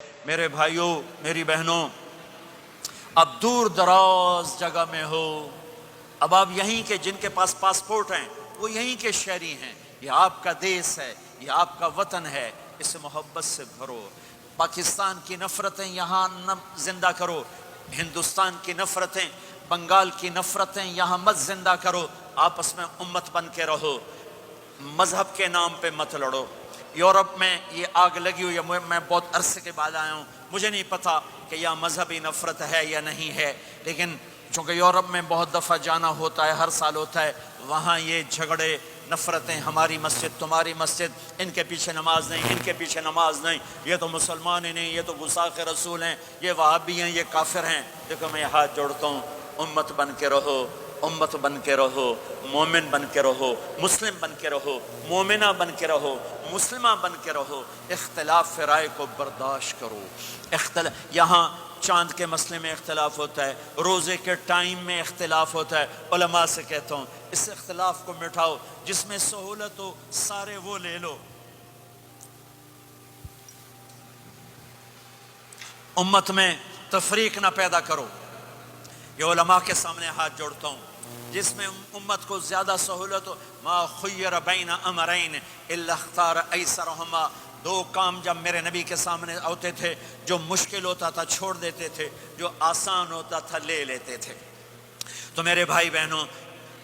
میرے بھائیوں، میری بہنوں، اب دور دراز جگہ میں ہو، اب آپ یہیں کے جن کے پاس پاسپورٹ ہیں وہ یہیں کے شہری ہیں، یہ آپ کا دیس ہے، یہ آپ کا وطن ہے، اسے محبت سے بھرو۔ پاکستان کی نفرتیں یہاں نہ زندہ کرو، ہندوستان کی نفرتیں، بنگال کی نفرتیں یہاں مت زندہ کرو، آپس میں امت بن کے رہو، مذہب کے نام پہ مت لڑو۔ یورپ میں یہ آگ لگی ہوئی ہے، میں بہت عرصے کے بعد آیا ہوں، مجھے نہیں پتا کہ یہاں مذہبی نفرت ہے یا نہیں ہے، لیکن چونکہ یورپ میں بہت دفعہ جانا ہوتا ہے، ہر سال ہوتا ہے، وہاں یہ جھگڑے، نفرتیں، ہماری مسجد تمہاری مسجد، ان کے پیچھے نماز نہیں، ان کے پیچھے نماز نہیں، یہ تو مسلمان ہی نہیں، یہ تو گستاخ رسول ہیں، یہ وہابی ہیں، یہ کافر ہیں۔ دیکھو میں ہاتھ جوڑتا ہوں، امت بن کے رہو، امت بن کے رہو، مومن بن کے رہو، مسلم بن کے رہو، مومنہ بن کے رہو، مسلمہ بن کے رہو، اختلاف رائے کو برداشت کرو۔ یہاں چاند کے مسئلے میں اختلاف ہوتا ہے، روزے کے ٹائم میں اختلاف ہوتا ہے، علماء سے کہتا ہوں اس اختلاف کو مٹھاؤ، جس میں سہولت ہو سارے وہ لے لو۔ امت میں تفریق نہ پیدا کرو۔ یہ علماء کے سامنے ہاتھ جوڑتا ہوں، جس میں امت کو زیادہ سہولت ہو، ما خیر بین امرین الا اختار ایسرہما، دو کام جب میرے نبی کے سامنے ہوتے تھے، جو مشکل ہوتا تھا چھوڑ دیتے تھے، جو آسان ہوتا تھا لے لیتے تھے۔ تو میرے بھائی بہنوں،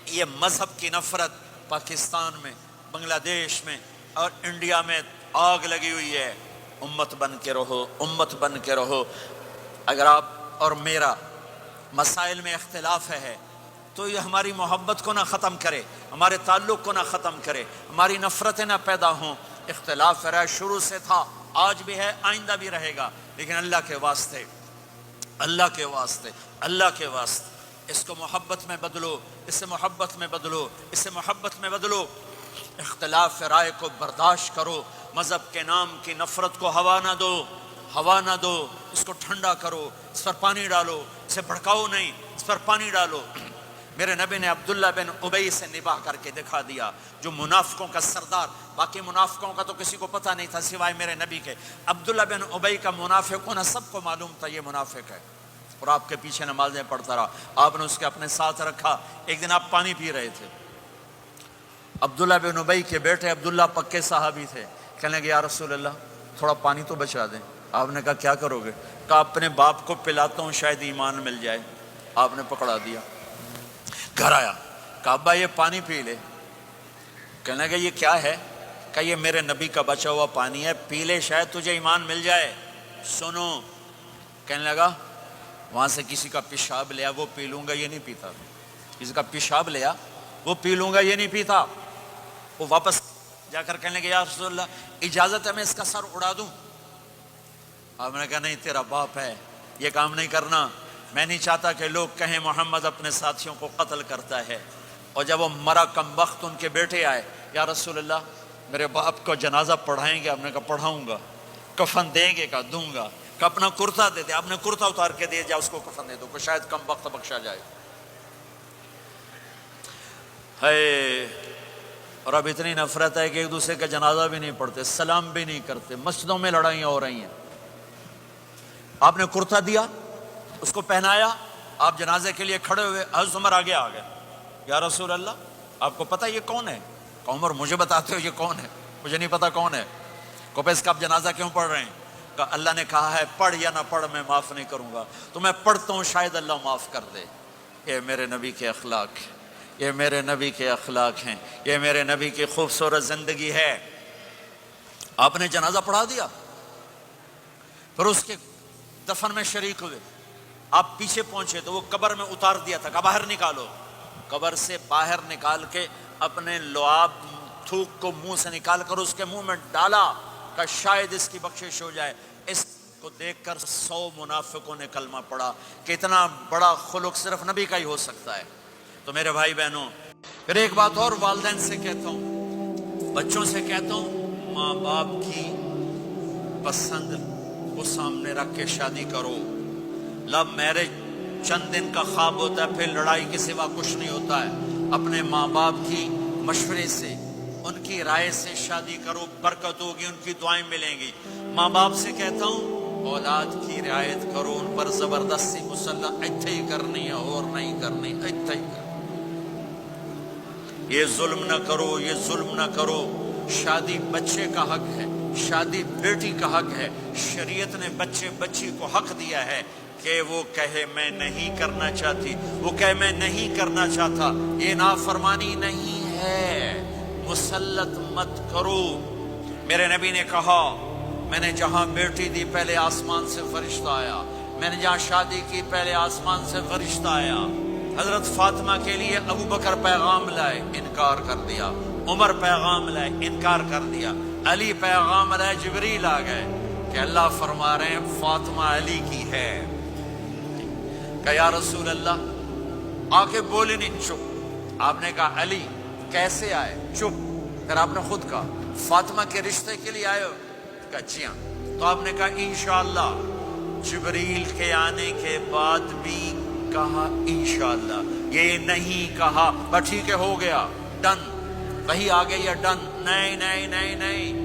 یہ مذہب کی نفرت پاکستان میں، بنگلہ دیش میں اور انڈیا میں آگ لگی ہوئی ہے۔ امت بن کے رہو، امت بن کے رہو۔ اگر آپ اور میرا مسائل میں اختلاف ہے تو یہ ہماری محبت کو نہ ختم کرے، ہمارے تعلق کو نہ ختم کرے، ہماری نفرتیں نہ پیدا ہوں۔ اختلاف رائے شروع سے تھا، آج بھی ہے، آئندہ بھی رہے گا، لیکن اللہ کے واسطے، اللہ کے واسطے، اللہ کے واسطے اس کو محبت میں بدلو، اسے محبت میں بدلو، اسے محبت میں بدلو۔ اختلاف رائے کو برداشت کرو، مذہب کے نام کی نفرت کو ہوا نہ دو، ہوا نہ دو، اس کو ٹھنڈا کرو، اس پر پانی ڈالو، اسے بھڑکاؤ نہیں، اس پر پانی ڈالو۔ میرے نبی نے عبداللہ بن ابی سے نباہ کر کے دکھا دیا، جو منافقوں کا سردار، باقی منافقوں کا تو کسی کو پتہ نہیں تھا سوائے میرے نبی کے، عبداللہ بن ابی کا منافق ہونا سب کو معلوم تھا، یہ منافق ہے، اور آپ کے پیچھے نمازیں پڑھتا رہا، آپ نے اس کے اپنے ساتھ رکھا۔ ایک دن آپ پانی پی رہے تھے، عبداللہ بن ابی کے بیٹے عبداللہ پکے صحابی تھے، کہنے لگے یا رسول اللہ تھوڑا پانی تو بچا دیں۔ آپ نے کہا کیا کرو گے؟ کہا اپنے باپ کو پلاتا ہوں شاید ایمان مل جائے۔ آپ نے پکڑا دیا، گھر آیا، کہا ابا یہ پانی پی لے۔ کہنے لگے یہ کیا ہے؟ کہا یہ میرے نبی کا بچا ہوا پانی ہے، پی لے شاید تجھے ایمان مل جائے۔ سنو، کہنے لگا وہاں سے کسی کا پیشاب لیا وہ پی لوں گا، یہ نہیں پیتا، کسی کا پیشاب لیا وہ پی لوں گا، یہ نہیں پیتا۔ وہ واپس جا کر کہنے لگے یا رسول اللہ اجازت ہے میں اس کا سر اڑا دوں؟ آپ نے کہا نہیں، تیرا باپ ہے، یہ کام نہیں کرنا، میں نہیں چاہتا کہ لوگ کہیں محمد اپنے ساتھیوں کو قتل کرتا ہے۔ اور جب وہ مرا کم وقت ان کے بیٹے آئے، یا رسول اللہ میرے باپ کو جنازہ پڑھائیں گے؟ آپ نے کہا پڑھاؤں گا۔ کفن دیں گے؟ کہا دوں گا۔ کہ اپنا کرتا دے دے، آپ نے کرتا اتار کے دے جا، اس کو کفن دے دو کہ شاید کم وقت بخشا جائے۔ ہے، اور اب اتنی نفرت ہے کہ ایک دوسرے کا جنازہ بھی نہیں پڑھتے، سلام بھی نہیں کرتے، مسجدوں میں لڑائیاں ہو رہی ہیں۔ آپ نے کرتا دیا، اس کو پہنایا، آپ جنازے کے لیے کھڑے ہوئے، حضرت عمر آگے آ گئے، یا رسول اللہ آپ کو پتہ یہ کون ہے؟ کہ عمر مجھے بتاتے ہو یہ کون ہے؟ مجھے نہیں پتا کون ہے۔ کہ اس کا آپ جنازہ کیوں پڑھ رہے ہیں؟ کہ اللہ نے کہا ہے پڑھ یا نہ پڑھ میں معاف نہیں کروں گا، تو میں پڑھتا ہوں شاید اللہ معاف کر دے۔ یہ میرے نبی کے اخلاق، یہ میرے نبی کے اخلاق ہیں، یہ میرے نبی کی خوبصورت زندگی ہے۔ آپ نے جنازہ پڑھا دیا، پھر اس کے دفن میں شریک ہوئے، آپ پیچھے پہنچے تو وہ قبر میں اتار دیا تھا، کہ باہر نکالو۔ قبر سے باہر نکال کے اپنے لعاب تھوک کو منہ سے نکال کر اس کے منہ میں ڈالا کہ شاید اس کی بخشش ہو جائے۔ اس کو دیکھ کر 100 منافقوں نے کلمہ پڑھا کہ اتنا بڑا خلق صرف نبی کا ہی ہو سکتا ہے۔ تو میرے بھائی بہنوں، پھر ایک بات اور والدین سے کہتا ہوں، بچوں سے کہتا ہوں، ماں باپ کی پسند کو سامنے رکھ کے شادی کرو۔ لو میرج چند دن کا خواب ہوتا ہے، پھر لڑائی کے سوا کچھ نہیں ہوتا ہے۔ اپنے ماں باپ کی مشورے سے، ان کی رائے سے شادی کرو، برکت ہوگی، ان کی دعائیں ملیں گی۔ ماں باپ سے کہتا ہوں اولاد کی رعایت کرو، ان پر زبردستی مسلط ایتھے ہی کرنی ہے اور نہیں کرنی، ایتھے ہی کرنی، یہ ظلم نہ کرو، یہ ظلم نہ کرو۔ شادی بچے کا حق ہے، شادی بیٹی کا حق ہے۔ شریعت نے بچی کو حق دیا ہے کہ وہ کہے میں نہیں کرنا چاہتی، وہ کہے میں نہیں کرنا چاہتا، یہ نافرمانی نہیں ہے، مسلط مت کرو۔ میرے نبی نے کہا میں نے جہاں بیٹی دی پہلے آسمان سے فرشتہ آیا، میں نے جہاں شادی کی پہلے آسمان سے فرشتہ آیا۔ حضرت فاطمہ کے لیے ابو بکر پیغام لائے، انکار کر دیا، عمر پیغام لائے، انکار کر دیا، علی پیغام لائے، جبریل آ گئے کہ اللہ فرما رہے ہیں فاطمہ علی کی ہے۔ کہ یا رسول اللہ آ کے بولے نہیں، چپ۔ آپ نے کہا علی کیسے آئے؟ چپ۔ پھر آپ نے خود کہا فاطمہ کے رشتے کے لیے آئے ہو؟ کہا جی ہاں۔ تو آپ نے کہا انشاءاللہ۔ جبریل کے آنے کے بعد بھی کہا انشاءاللہ، یہ نہیں کہا بس ٹھیک ہے ہو گیا ڈن، وہی آ گئی ہے ڈن، نہیں نہیں نہیں نہیں۔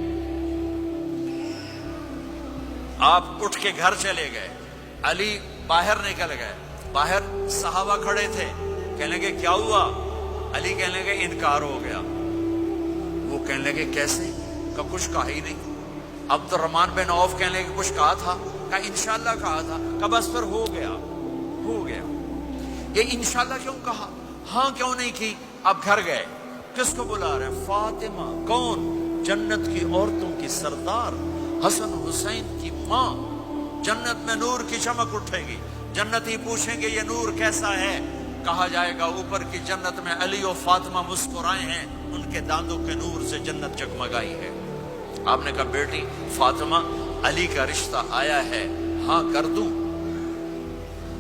آپ اٹھ کے گھر چلے گئے، علی باہر نکل گئے، باہر صحابہ کھڑے تھے، کہنے لگے کیا ہوا؟ علی کہنے لگے انکار ہو گیا۔ وہ کہنے لگے کیسے؟ کہ کچھ کہا ہی نہیں۔ عبد الرحمن بن عوف کہنے لگے کچھ کہا تھا؟ کہ انشاءاللہ کہا تھا۔ کہ بس پھر ہو گیا، ہو گیا۔ یہ انشاءاللہ کیوں کہا؟ ہاں کیوں نہیں کی؟ اب گھر گئے، کس کو بلا رہے ہیں؟ فاطمہ۔ کون؟ جنت کی عورتوں کی سردار، حسن حسین کی ماں۔ جنت میں نور کی چمک اٹھے گی، جنتی پوچھیں گے یہ نور کیسا ہے؟ کہا جائے گا اوپر کی جنت میں علی و فاطمہ مسکرائے ہیں، ان کے دانتوں کے نور سے جنت جگمگائی ہے۔ آپ نے کہا بیٹی فاطمہ علی کا رشتہ آیا ہے، ہاں کر دوں؟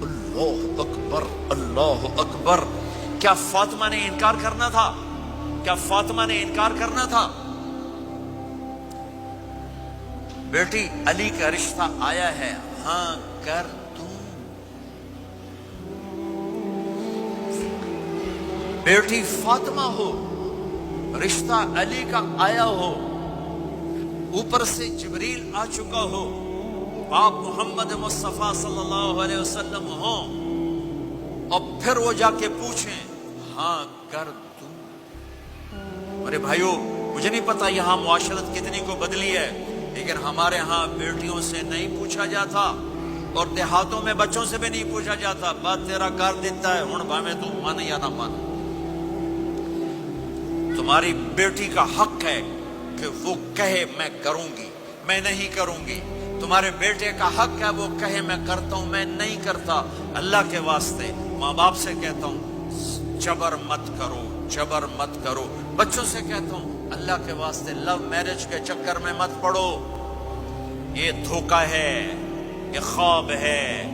اللہ اکبر، اللہ اکبر۔ کیا فاطمہ نے انکار کرنا تھا؟ کیا فاطمہ نے انکار کرنا تھا؟ بیٹی علی کا رشتہ آیا ہے، ہاں کر دوں؟ بیٹی فاطمہ ہو، رشتہ علی کا آیا ہو، اوپر سے جبریل آ چکا ہو، آپ محمد مصطفیٰ صلی اللہ علیہ وسلم ہوں، اور پھر وہ جا کے پوچھیں ہاں کر دوں؟ ارے بھائیو، مجھے نہیں پتا یہاں معاشرت کتنی کو بدلی ہے، لیکن ہمارے ہاں بیٹیوں سے نہیں پوچھا جاتا، اور دیہاتوں میں بچوں سے بھی نہیں پوچھا جاتا، بات تیرا کر دیتا ہے ہن بھاویں تو من یا نہ من۔ تمہاری بیٹی کا حق ہے کہ وہ کہے میں کروں گی، میں نہیں کروں گی۔ تمہارے بیٹے کا حق ہے وہ کہے میں کرتا ہوں، میں نہیں کرتا۔ اللہ کے واسطے ماں باپ سے کہتا ہوں جبر مت کرو، جبر مت کرو۔ بچوں سے کہتا ہوں اللہ کے واسطے لو میرج کے چکر میں مت پڑو، یہ دھوکہ ہے، یہ خواب ہے۔